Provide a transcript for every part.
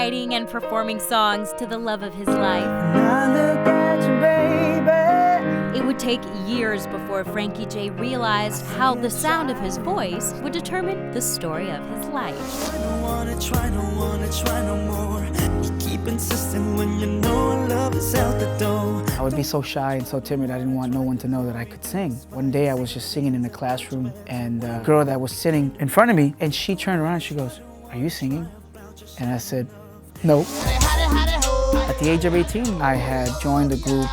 writing and performing songs to the love of his life. Now look at you, baby. It would take years before Frankie J realized how the sound of his voice would determine the story of his life. I don't wanna try no more. You keep insisting when you know love is out the door. I would be so shy and so timid, I didn't want no one to know that I could sing. One day I was just singing in the classroom, and a girl that was sitting in front of me, and she turned around and she goes, "Are you singing?" And I said, "No." At the age of 18, I had joined a group.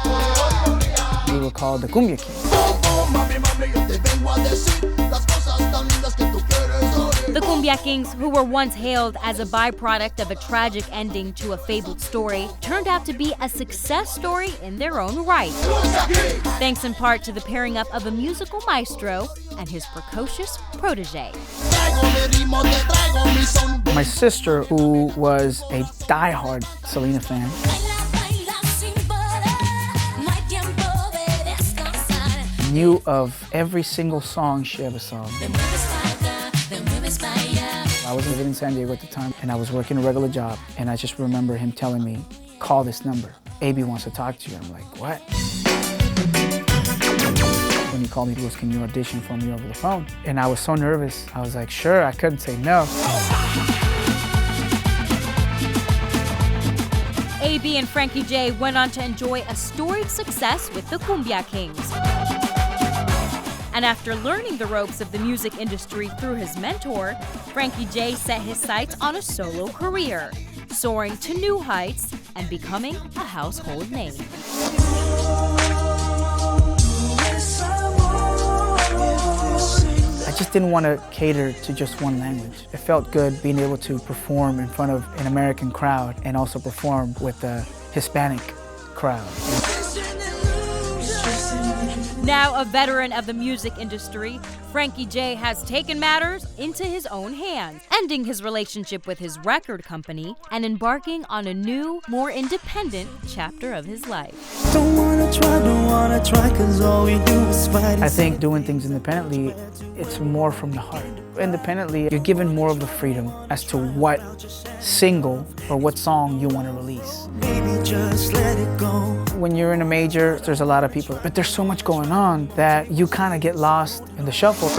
We were called the Cumbia Kings. The Cumbia Kings, who were once hailed as a byproduct of a tragic ending to a fabled story, turned out to be a success story in their own right. Thanks in part to the pairing up of a musical maestro and his precocious protege. My sister, who was a diehard Selena fan, knew of every single song she ever sung. I was living in San Diego at the time, and I was working a regular job, and I just remember him telling me, "Call this number. AB wants to talk to you." I'm like, "What?" When he called me, he goes, "Can you audition for me over the phone?" And I was so nervous. I was like, "Sure," I couldn't say no. AB and Frankie J went on to enjoy a storied success with the Cumbia Kings. And after learning the ropes of the music industry through his mentor, Frankie J set his sights on a solo career, soaring to new heights and becoming a household name. I just didn't want to cater to just one language. It felt good being able to perform in front of an American crowd and also perform with a Hispanic crowd. Now a veteran of the music industry, Frankie J has taken matters into his own hands, ending his relationship with his record company and embarking on a new, more independent chapter of his life. Don't wanna try, 'cause all we do is fight. I think doing things independently, it's more from the heart. Independently, you're given more of the freedom as to what single or what song you want to release. Baby, just let it go. When you're in a major, there's a lot of people, but there's so much going on that you kind of get lost in the shuffle.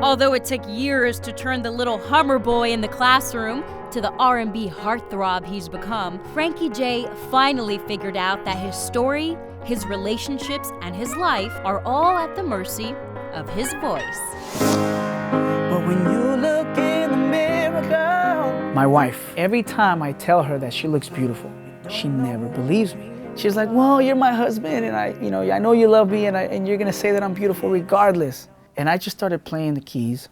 Although it took years to turn the little Hummer boy in the classroom to the R&B heartthrob he's become, Frankie J finally figured out that his story, his relationships, and his life are all at the mercy of his voice. But when you look in the mirror, girl. My wife, every time I tell her that she looks beautiful, she never believes me. She's like, "Well, you're my husband, and I know you love me, and you're gonna say that I'm beautiful regardless." And I just started playing the keys.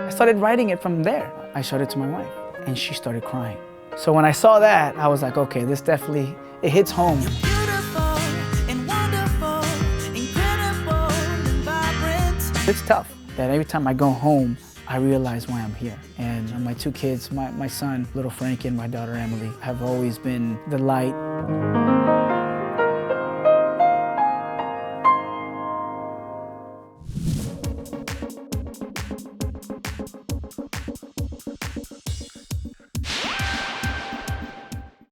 I started writing it from there. I showed it to my wife, and she started crying. So when I saw that, I was like, okay, this definitely, it hits home. Beautiful and wonderful, incredible and vibrant. It's tough that every time I go home, I realize why I'm here. And my two kids, my son, little Frankie, and my daughter Emily, have always been the light.